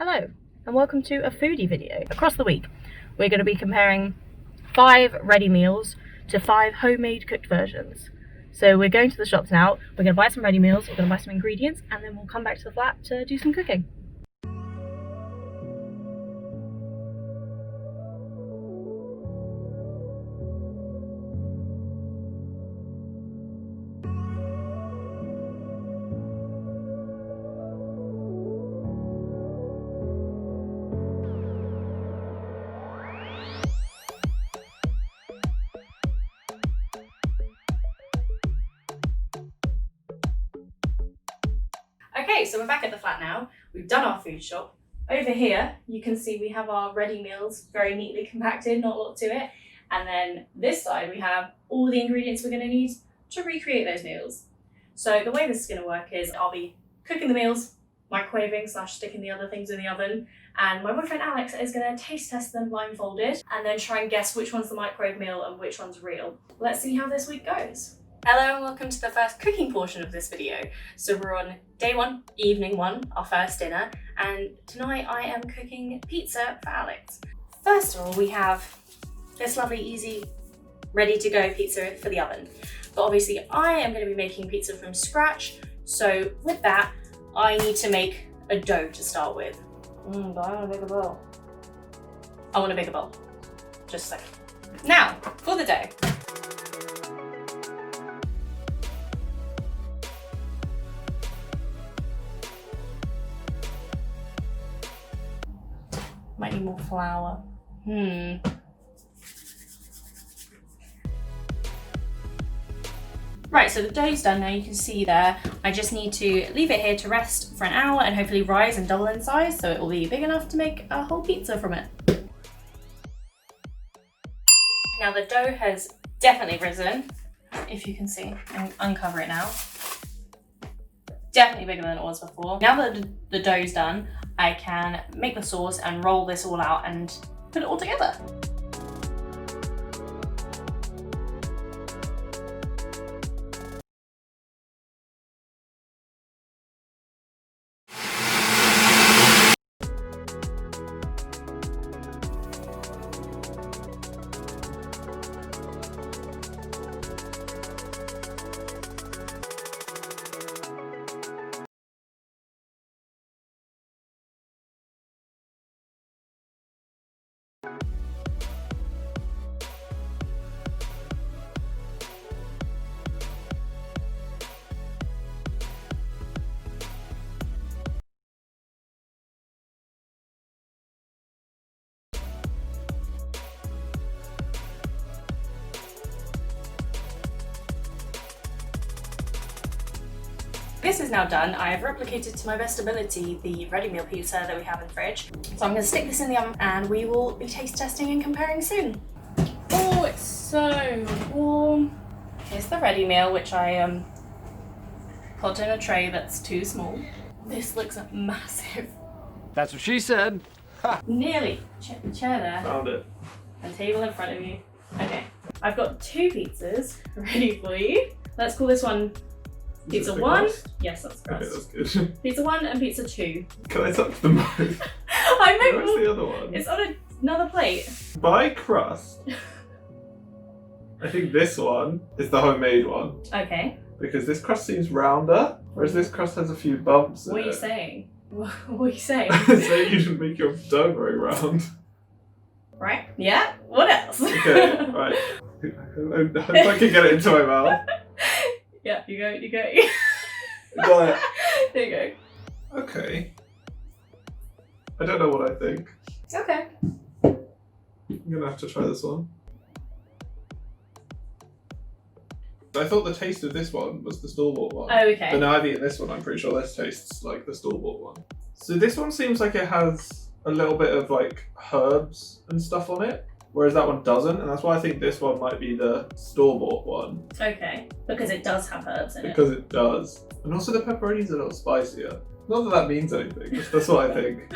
Hello and welcome to a foodie video. Across the week we're going to be comparing 5 ready meals to 5 homemade cooked versions. So we're going to the shops now, we're going to buy some ready meals, we're going to buy some ingredients, and then we'll come back to the flat to do some cooking. Okay, so we're back at the flat now. We've done our food shop. Over here, you can see we have our ready meals, very neatly compacted, not a lot to it. And then this side, we have all the ingredients we're gonna need to recreate those meals. So the way this is gonna work is I'll be cooking the meals, microwaving / sticking the other things in the oven, and my boyfriend Alex is gonna taste test them blindfolded and then try and guess which one's the microwave meal and which one's real. Let's see how this week goes. Hello and welcome to the first cooking portion of this video. So we're on day 1, evening 1, our first dinner, and tonight I am cooking pizza for Alex. First of all, we have this lovely, easy, ready to go pizza for the oven. But obviously I am going to be making pizza from scratch, so with that, I need to make a dough to start with. But I want a bigger bowl. I want a bigger bowl. Just a second. Now, for the dough. Might need more flour. Right, so the dough's done now, you can see there. I just need to leave it here to rest for an hour and hopefully rise and double in size so it will be big enough to make a whole pizza from it. Now the dough has definitely risen, if you can see. I can uncover it now. Definitely bigger than it was before. Now that the dough's done, I can make the sauce and roll this all out and put it all together. This is now done. I have replicated to my best ability the ready meal pizza that we have in the fridge. So I'm going to stick this in the oven and we will be taste testing and comparing soon. Oh, it's so warm. Here's the ready meal, which I put in a tray that's too small. This looks massive. That's what she said. Ha. Nearly. Check the chair there. Found it. And table in front of you. Okay. I've got 2 pizzas ready for you. Let's call this one Pizza 1. Yes, that's crust. Okay, that's good. Pizza 1 and Pizza 2. Can I touch them both? Where's the other one? It's on another plate. By crust, I think this one is the homemade one. Okay. Because this crust seems rounder, whereas this crust has a few bumps in What are you it. saying? What are you saying? So you didn't make your dough very round. Right? Yeah? What else? Okay, right. I hope I can get it into my mouth. Yeah, you go. Got it. There you go. Okay. I don't know what I think. Okay. I'm gonna have to try this one. I thought the taste of this one was the store-bought one. Oh, okay. But now I've eaten this one, I'm pretty sure this tastes like the store-bought one. So this one seems like it has a little bit of like herbs and stuff on it, whereas that one doesn't, and that's why I think this one might be the store-bought one. Okay. Because it does have herbs in it. Because it does. And also the pepperoni's a little spicier. Not that that means anything, just that's what I think.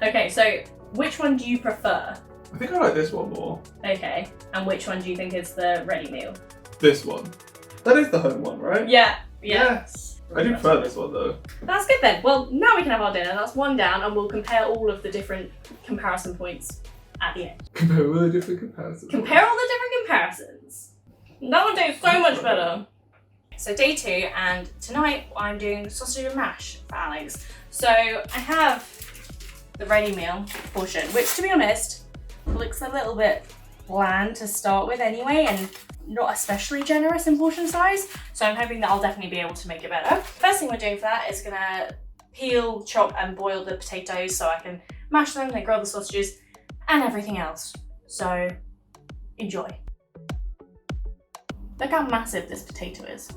Okay, so which one do you prefer? I think I like this one more. Okay. And which one do you think is the ready meal? This one. That is the home one, right? Yeah. Yes. I do prefer this one though. That's good then. Well, now we can have our dinner. That's one down, and we'll compare all of the different comparison points at the end. Compare all the different comparisons. Compare all the different comparisons. That one tastes so much better. So day 2, and tonight I'm doing sausage and mash for Alex. So I have the ready meal portion, which to be honest, looks a little bit bland to start with anyway, and not especially generous in portion size. So I'm hoping that I'll definitely be able to make it better. First thing we're doing for that is gonna peel, chop and boil the potatoes so I can mash them, then grill the sausages and everything else. So enjoy. Look how massive this potato is.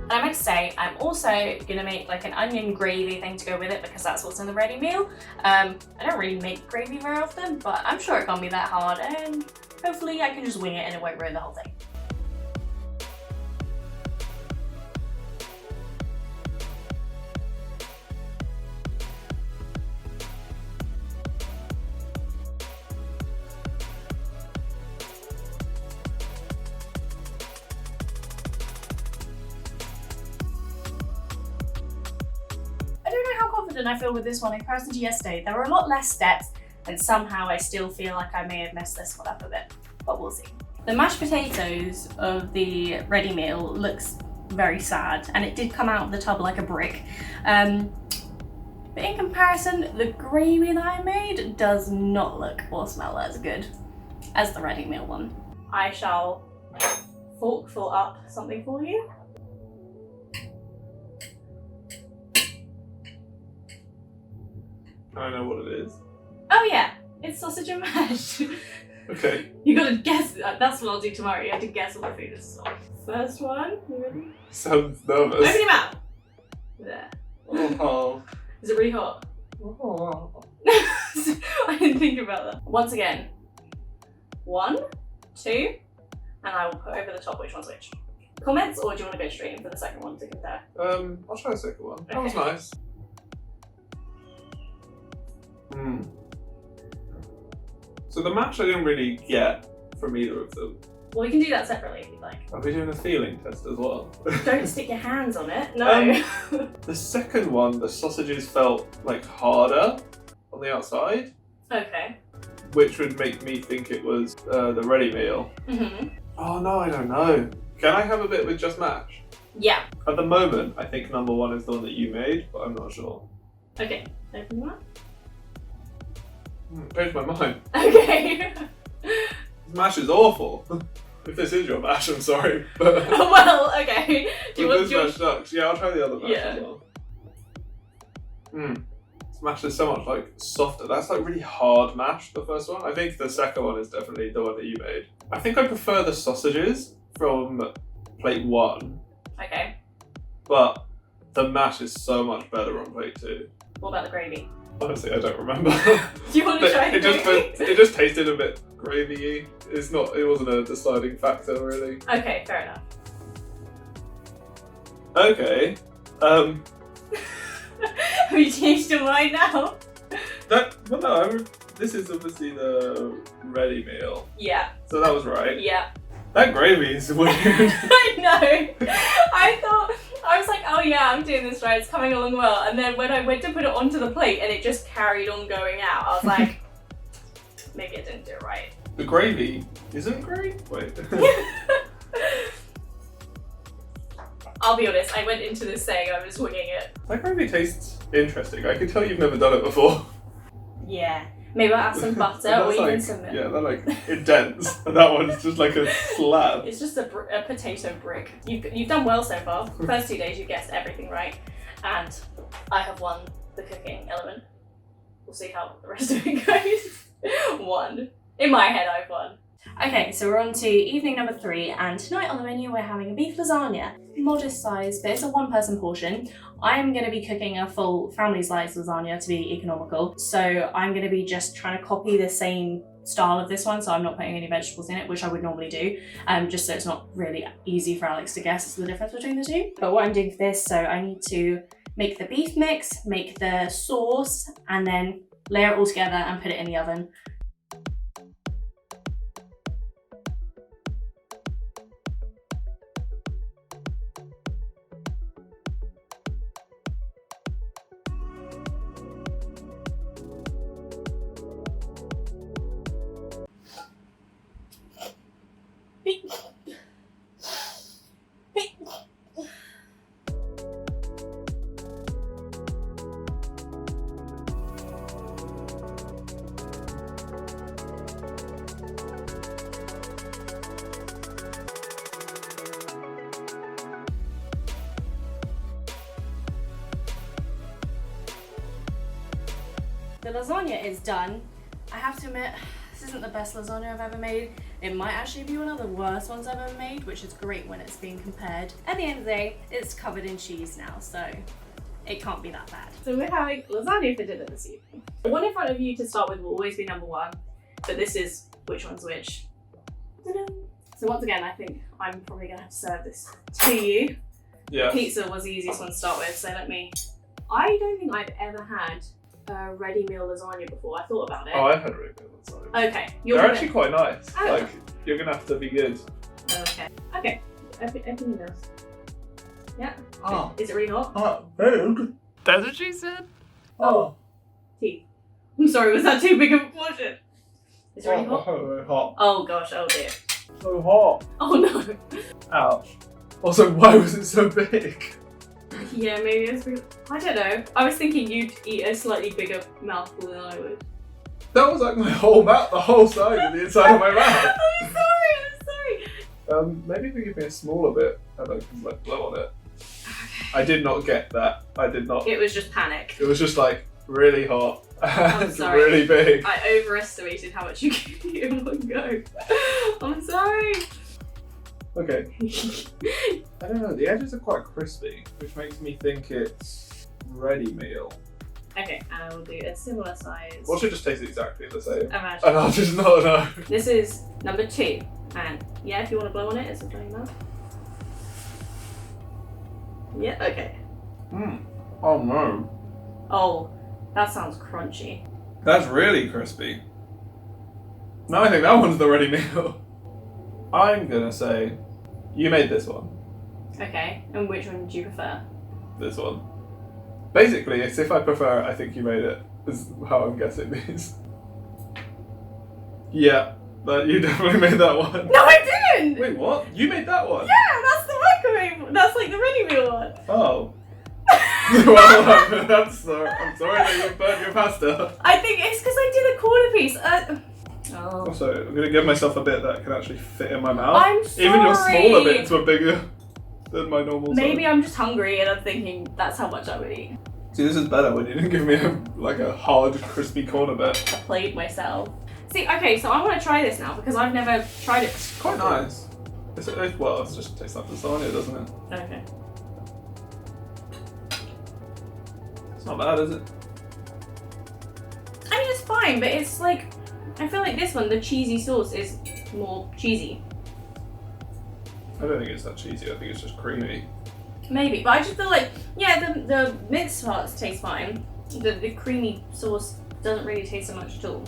And I meant to say, I'm also gonna make like an onion gravy thing to go with it because that's what's in the ready meal. I don't really make gravy very often, but I'm sure it can't be that hard, and hopefully I can just wing it and it won't ruin the whole thing. I feel with this one in comparison to yesterday. There were a lot less steps, and somehow I still feel like I may have messed this one up a bit, but we'll see. The mashed potatoes of the ready meal looks very sad, and it did come out of the tub like a brick. But in comparison, the gravy that I made does not look or smell as good as the ready meal one. I shall fork fill up something for you. I know what it is. Oh yeah, it's sausage and mash. Okay. You gotta guess. That's what I'll do tomorrow. You have to guess what the food is. First one, you ready? Sounds nervous. Open your mouth. There. Oh. Is it really hot? Oh. I didn't think about that. Once again, 1, 2, and I will put over the top which one's which. Comments, or do you want to go straight in for the second one to compare? I'll try the second one. That was nice. So the mash I didn't really get from either of them. Well, we can do that separately if you'd like. Are we doing a feeling test as well? Don't stick your hands on it. No. The second one, the sausages felt like harder on the outside. Okay. Which would make me think it was the ready meal. Oh no, I don't know. Can I have a bit with just mash? Yeah. At the moment, I think number 1 is the one that you made, but I'm not sure. Okay. Open your mouth. Changed my mind. Okay. Mash is awful. If this is your mash, I'm sorry. But well, okay. Do you want this mash sucks. Yeah, I'll try the other mash as well. This mash is so much like softer. That's like really hard mash, the first one. I think the second one is definitely the one that you made. I think I prefer the sausages from plate 1. Okay. But the mash is so much better on plate 2. What about the gravy? Honestly, I don't remember. Do you want to try the gravy? It just tasted a bit gravy-y. It wasn't a deciding factor, really. Okay, fair enough. Okay. Have you changed your mind now? This is obviously the ready meal. Yeah. So that was right. Yeah. That gravy is weird. I know. I was like, oh yeah, I'm doing this right, it's coming along well. And then when I went to put it onto the plate and it just carried on going out, I was like, maybe it didn't do it right. The gravy isn't great? Wait. I'll be honest, I went into this saying I was winging it. That gravy tastes interesting. I can tell you've never done it before. Yeah. Maybe I'll add some butter or even some milk. Yeah, they're like intense. And that one's just like a slab. It's just a potato brick. You've done well so far. First 2 days you guessed everything right. And I have won the cooking element. We'll see how the rest of it goes. 1. In my head, I've won. Okay, so we're on to evening number 3, and tonight on the menu we're having a beef lasagna. Modest size, but it's a 1-person portion. I'm going to be cooking a full family size lasagna to be economical, so I'm going to be just trying to copy the same style of this one, so I'm not putting any vegetables in it, which I would normally do, just so it's not really easy for Alex to guess the difference between the two. But what I'm doing for this, so I need to make the beef mix, make the sauce, and then layer it all together and put it in the oven. The lasagna is done. I have to admit, this isn't the best lasagna I've ever made. It might actually be one of the worst ones I've ever made, which is great when it's being compared. At the end of the day, it's covered in cheese now, so it can't be that bad. So we're having lasagna for dinner this evening. The one in front of you to start with will always be number one, but this is which one's which. So once again, I think I'm probably gonna have to serve this to you. Yeah. Pizza was the easiest one to start with, so I don't think I've ever had a ready meal lasagna before. I thought about it. Oh, I've had really good lasagna. Okay. They're actually quite nice. Oh. Like, you're gonna have to be good. Okay. Okay. Everything else. Yeah. Oh. Is it really hot? Food. That's what she said. Oh. Tea. I'm sorry, was that too big of a portion? Is it really hot? Oh, hot. Oh gosh, oh dear. So hot. Oh no. Ouch. Also, why was it so big? Yeah, maybe it's because, I don't know. I was thinking you'd eat a slightly bigger mouthful than I would. That was like my whole mouth, the whole side of the inside of my mouth. I'm sorry. Maybe if you give me a smaller bit and I can like blow on it. Okay. I did not get that. I did not. It was just panic. It was just like really hot. I'm It's sorry. really big. I overestimated how much you could eat in one go. I'm sorry. Okay. I don't know, the edges are quite crispy, which makes me think it's ready meal. Okay, and I will do a similar size. What should just taste exactly the same? Imagine. And I'll just not know. This is number 2. And yeah, if you want to blow on it, it's a blow mouth. Yeah, okay. Oh no. Oh, that sounds crunchy. That's really crispy. No, I think that one's the ready meal. I'm gonna say you made this one. Okay, and which one do you prefer? This one. Basically, it's if I prefer it, I think you made it, is how I'm guessing these. Yeah, you definitely made that one. No, I didn't! Wait, what? You made that one? Yeah, that's the microwave. That's like the ready meal one. Oh. Well, I'm sorry that you burnt your pasta. I think it's because I did a quarter piece. Oh. Also, I'm gonna give myself a bit that can actually fit in my mouth. I'm sorry. Even your smaller bits were bigger than my normal size. Maybe I'm just hungry and I'm thinking that's how much I would eat. See, this is better when you didn't give me a hard, crispy corner bit. I played myself. See, okay, so I want to try this now because I've never tried it. It's quite nice. Well, it just tastes like lasagna, doesn't it? Okay. It's not bad, is it? I mean, it's fine, but it's like, I feel like this one, the cheesy sauce is more cheesy. I don't think it's that cheesy. I think it's just creamy. Maybe, but I just feel like, yeah, the mixed parts taste fine. The creamy sauce doesn't really taste so much at all.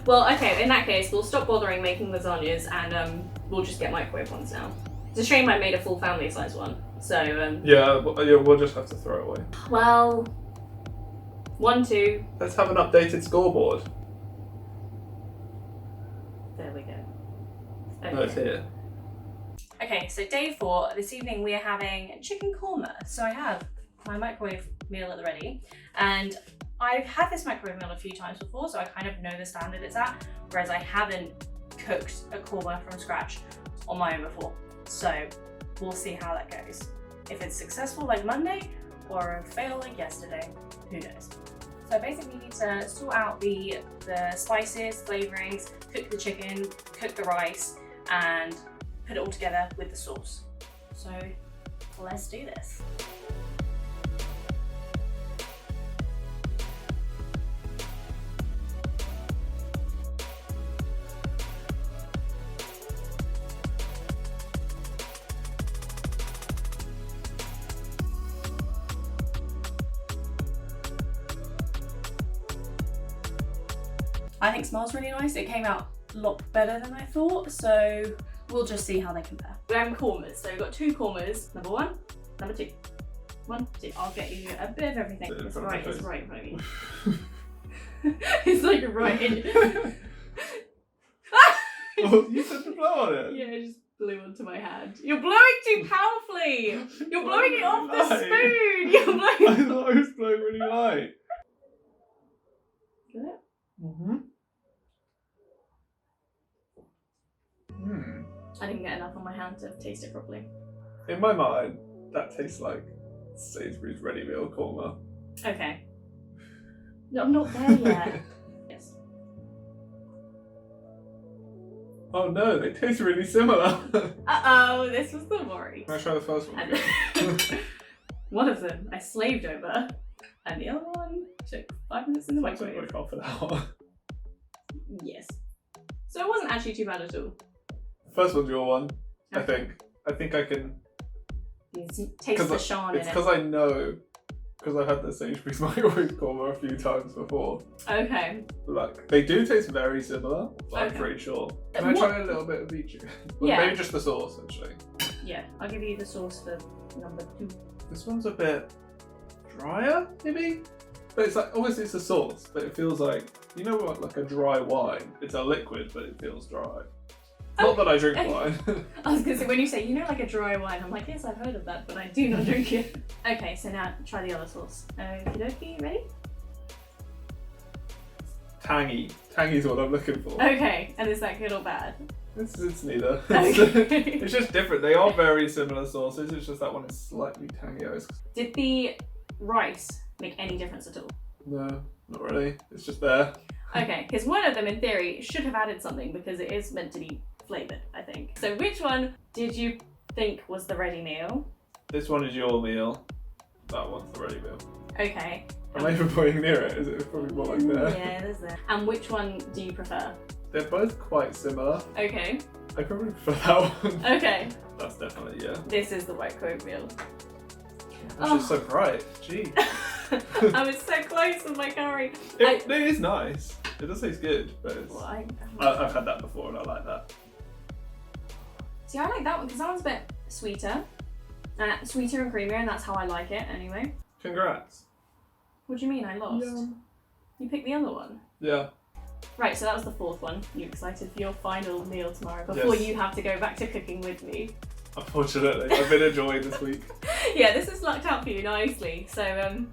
Well, okay, in that case, we'll stop bothering making lasagnas and we'll just get microwave ones now. It's a shame I made a full family size one. So, Yeah, we'll just have to throw it away. Well, 1, 2. Let's have an updated scoreboard. There we go. No, it's here. Okay, so day 4. This evening we are having chicken korma. So I have my microwave meal at the ready, and I've had this microwave meal a few times before, so I kind of know the standard it's at, whereas I haven't cooked a korma from scratch on my own before. So we'll see how that goes. If it's successful like Monday, or a fail like yesterday, who knows. So basically you need to sort out the spices, flavourings, cook the chicken, cook the rice, and put it all together with the sauce. So let's do this. I think smells really nice. It came out a lot better than I thought, so we'll just see how they compare. We're having kormas, so we've got 2 kormas. Number 1, number 2. 1, 2. I'll get you a bit of everything. It's right in front of you. It's like right in. Oh, you said to blow on it. Yeah, it just blew onto my hand. You're blowing too powerfully. You're blowing it off the spoon. You're blowing. I thought I was blowing really light. Get it? I didn't get enough on my hand to taste it properly. In my mind, that tastes like Sainsbury's ready meal korma. Okay. No, I'm not there yet. Yes. Oh no, they taste really similar. Uh-oh, this was the worry. Can I try the first one again? One of them I slaved over, and the other one took 5 minutes in the microwave. Like half an hour. Yes. So it wasn't actually too bad at all. First one's your one, Okay. I think I can. You taste the Sean in It's it. because I know, because I had the Sainsbury's microwave korma a few times before. Okay. Like, they do taste very similar, but I'm Okay. pretty sure. Can I try a little bit of each? Well, Yeah. maybe just the sauce, actually. Yeah, I'll give you the sauce for number 2. This one's a bit drier, maybe? But it's like, obviously it's a sauce, but it feels like, you know what, like a dry wine. It's a liquid, but it feels dry. Not that I drink wine. I was gonna say, when you say, you know, like a dry wine, I'm like, yes, I've heard of that, but I do not drink it. Okay, so now try the other sauce. Okie dokie, ready? Tangy. Tangy's what I'm looking for. Okay, and is that good or bad? It's neither. Okay. It's just different. They are very similar sauces. It's just that one is slightly tangier. Did the rice make any difference at all? No, not really. It's just there. Okay, because one of them, in theory, should have added something because it is meant to be flavoured, I think. So which one did you think was the ready meal? This one is your meal. That one's the ready meal. Okay. Am I even pointing near it? Is it probably more like there? Yeah, there's that. And which one do you prefer? They're both quite similar. Okay. I probably prefer that one. Okay. That's definitely, yeah. This is the white quote meal. It's just so bright. Gee. I was so close with my curry. It is nice. It does taste good, but it's... Well, I've had that before and I like that. See, I like that one because that one's a bit sweeter. Sweeter and creamier, and that's how I like it anyway. Congrats. What do you mean I lost? Yeah. You picked the other one. Yeah. Right, so that was the 4th one. You excited for your final meal tomorrow before Yes. you have to go back to cooking with me? Unfortunately, I've been enjoying this week. Yeah, this has lucked out for you nicely. So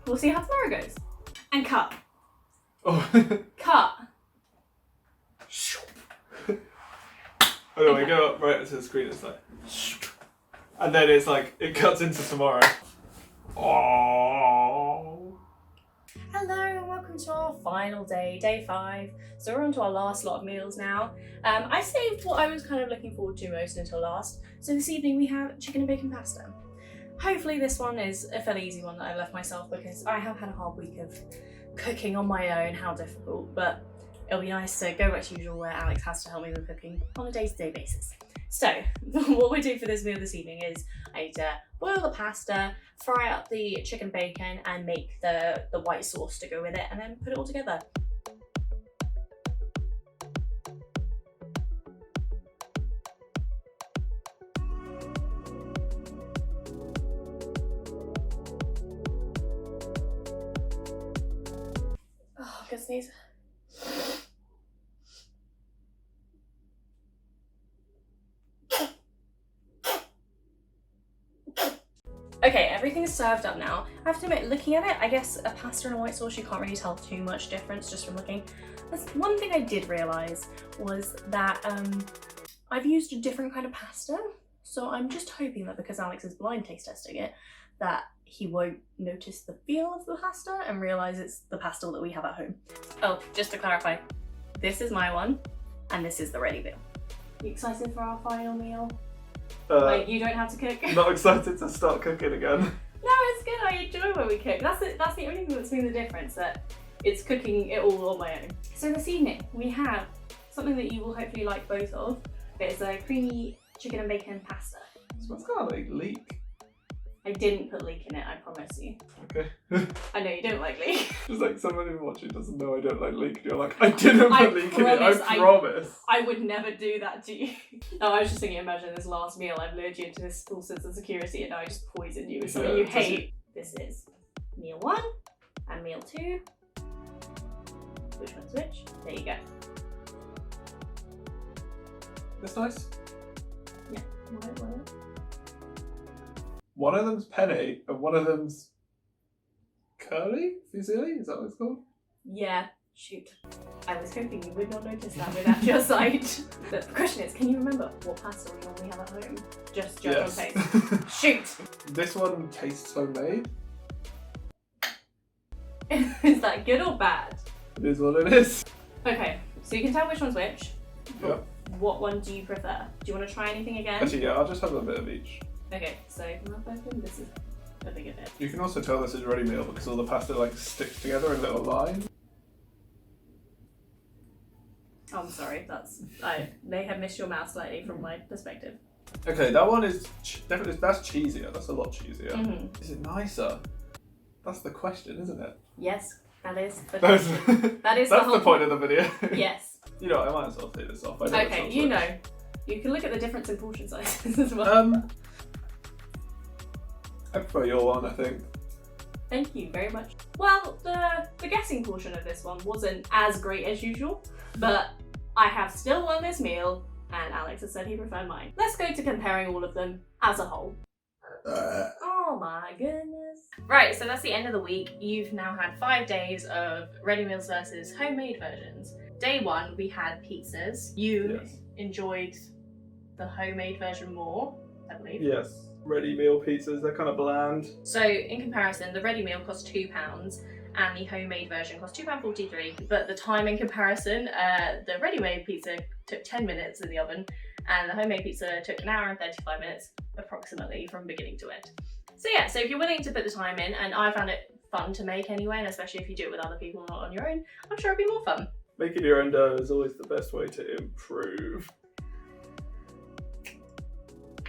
we'll see how tomorrow goes. And cut. Oh. Cut. Oh no, we go up right to the screen, it's like... And then it's like, it cuts into tomorrow. Oh. Hello and welcome to our final day, day 5. So we're on to our last lot of meals now. I saved what I was kind of looking forward to most until last. So this evening we have chicken and bacon pasta. Hopefully this one is a fairly easy one that I left myself because I have had a hard week of cooking on my own, how difficult, but it'll be nice to go back to usual where Alex has to help me with cooking on a day-to-day basis. So what we're doing for this meal this evening is I need to boil the pasta, fry up the chicken bacon and make the white sauce to go with it and then put it all together. Oh, good sneeze. Okay, everything's served up now. I have to admit, looking at it, I guess a pasta and a white sauce, you can't really tell too much difference just from looking. That's one thing I did realise was that I've used a different kind of pasta. So I'm just hoping that because Alex is blind taste testing it, that he won't notice the feel of the pasta and realise it's the pasta that we have at home. Oh, just to clarify, this is my one and this is the ready meal. You excited for our final meal? Like, you don't have to cook? Not excited to start cooking again. No, it's good. I enjoy when we cook. That's the only thing that's been the difference, that it's cooking it all on my own. So this evening we have something that you will hopefully like both of. It's a creamy chicken and bacon pasta. It smells kind of like leek. I didn't put leek in it, I promise you. Okay. I know you don't like leek. Just like somebody watching doesn't know I don't like leek. You're like, I didn't I put leek in it, I promise promise. I would never do that to you. No, I was just thinking, imagine this last meal, I've lured you into this full sense of security and now I just poisoned you with something you hate. This is meal 1 and meal 2. Which one's which? There you go. That's nice. Yeah. What? One of them's penne and one of them's curly? Fusilli? Is that what it's called? Yeah. Shoot. I was hoping you would not notice that without your side. The question is, can you remember what pasta we normally have at home? Just on taste. Shoot! This one tastes homemade. Is that good or bad? It is what it is. Okay, so you can tell which one's which. Yep. What one do you prefer? Do you want to try anything again? Actually, yeah, I'll just have a bit of each. Okay, so from my open, this is a bigger bit. You can also tell this is ready meal because all the pasta like sticks together in little lines. Oh, I'm sorry, I may have missed your mouth slightly from my perspective. Okay, that one is definitely, that's cheesier. That's a lot cheesier. Mm-hmm. Is it nicer? That's the question, isn't it? Yes, that is. That's, That is that's the whole point of the video. Yes. You know, I might as well take this off. I know Okay, you know. You can look at the difference in portion sizes as well. I prefer your one, I think. Thank you very much. Well, the guessing portion of this one wasn't as great as usual, but I have still won this meal, and Alex has said he preferred mine. Let's go to comparing all of them as a whole. Oh my goodness. Right, so that's the end of the week. You've now had 5 days of ready meals versus homemade versions. Day 1, we had pizzas. You enjoyed the homemade version more, I believe. Yes. Ready meal pizzas, they're kind of bland. So in comparison, the ready meal cost £2 and the homemade version cost £2.43. But the time in comparison, the ready-made pizza took 10 minutes in the oven and the homemade pizza took an hour and 35 minutes approximately from beginning to end. So yeah, so if you're willing to put the time in, and I found it fun to make anyway, and especially if you do it with other people, not on your own, I'm sure it'd be more fun. Making your own dough is always the best way to improve.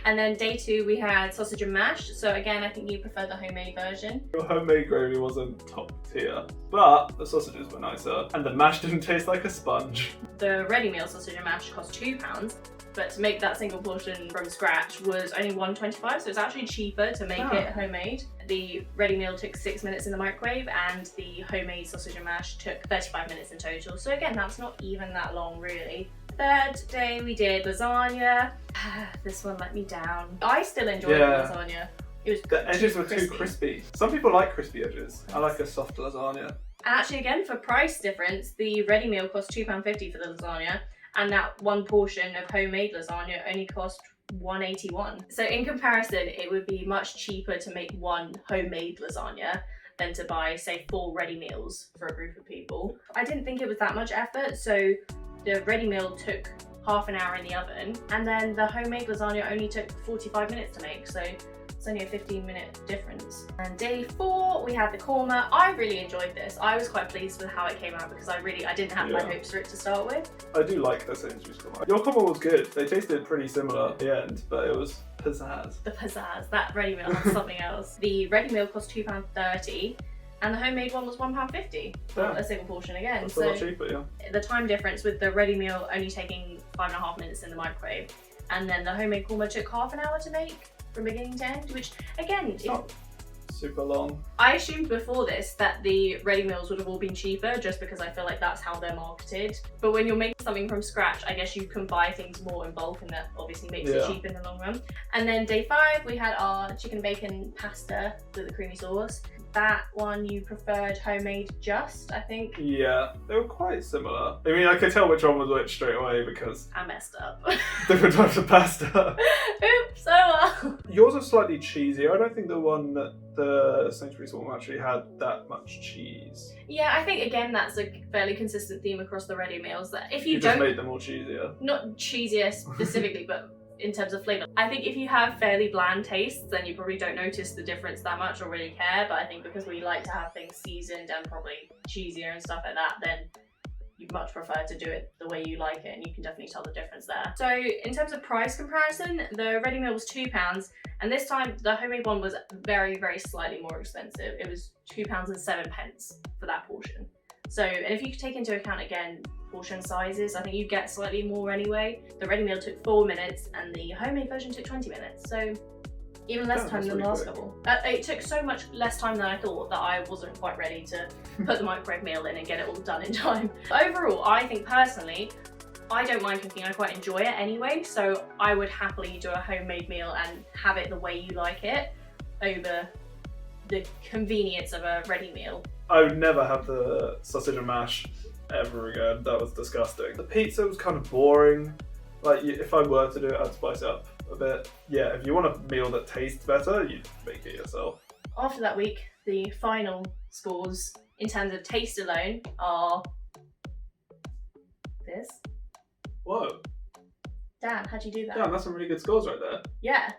And then day 2, we had sausage and mash. So again, I think you prefer the homemade version. Your homemade gravy wasn't top tier, but the sausages were nicer, and the mash didn't taste like a sponge. The ready meal sausage and mash cost £2, but to make that single portion from scratch was only $1.25, so it's actually cheaper to make it homemade. The ready meal took 6 minutes in the microwave, and the homemade sausage and mash took 35 minutes in total. So again, that's not even that long, really. Third day we did lasagna. This one let me down. I still enjoyed the lasagna. It was the edges were too crispy. Some people like crispy edges. I like a soft lasagna. And actually, again, for price difference, the ready meal cost £2.50 for the lasagna, and that one portion of homemade lasagna only cost $1.81. So in comparison, it would be much cheaper to make one homemade lasagna than to buy, say, 4 ready meals for a group of people. I didn't think it was that much effort, so the ready meal took half an hour in the oven, and then the homemade lasagna only took 45 minutes to make, so it's only a 15-minute difference. And day 4, we had the korma. I really enjoyed this. I was quite pleased with how it came out because I didn't have high hopes for it to start with. I do like the Sainsbury's korma. Your korma was good. They tasted pretty similar at the end, but it was pizzazz. The pizzazz. That ready meal had something else. The ready meal cost £2.30. And the homemade one was £1.50 for a single portion again. That's a lot cheaper, yeah. The time difference with the ready meal only taking 5.5 minutes in the microwave, and then the homemade korma took half an hour to make from beginning to end, which again, it's not super long. I assumed before this that the ready meals would have all been cheaper just because I feel like that's how they're marketed. But when you're making something from scratch, I guess you can buy things more in bulk, and that obviously makes it cheap in the long run. And then day 5, we had our chicken bacon pasta with the creamy sauce. That one you preferred homemade just, I think. Yeah, they were quite similar. I mean, I could tell which one was which straight away because I messed up. different types of pasta. Oops, oh well. Yours are slightly cheesier. I don't think the one that the Sainsbury's one actually had that much cheese. Yeah, I think again that's a fairly consistent theme across the ready meals, that if you just don't made them more cheesier. Not cheesier specifically, but in terms of flavour. I think if you have fairly bland tastes, then you probably don't notice the difference that much or really care, but I think because we like to have things seasoned and probably cheesier and stuff like that, then you much prefer to do it the way you like it, and you can definitely tell the difference there. So in terms of price comparison, the ready meal was £2, and this time the homemade one was very, very slightly more expensive. It was £2.07 for that portion. So, and if you take into account again portion sizes, I think you get slightly more anyway. The ready meal took 4 minutes and the homemade version took 20 minutes. So even less time than the last couple. It took so much less time than I thought that I wasn't quite ready to put the microwave meal in and get it all done in time. But overall, I think personally, I don't mind cooking, I quite enjoy it anyway, so I would happily do a homemade meal and have it the way you like it over the convenience of a ready meal. I would never have the sausage and mash ever again. That was disgusting. The pizza was kind of boring. Like, if I were to do it, I'd spice it up a bit. Yeah, if you want a meal that tastes better, you make it yourself. After that week, the final scores in terms of taste alone are this. Whoa. Dan, how'd you do that? Yeah, that's some really good scores right there. Yeah,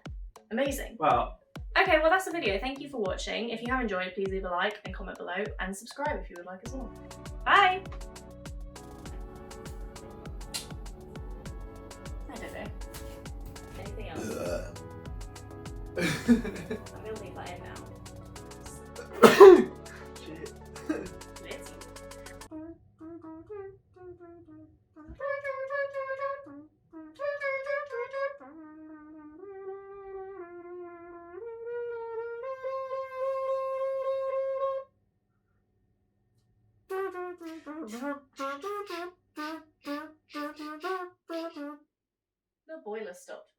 amazing. Wow. Okay, well that's the video. Thank you for watching. If you have enjoyed, please leave a like and comment below and subscribe if you would like as well. Bye! I don't know. Anything else? I'm gonna leave that in now. Shit. Let's see. The boiler stopped.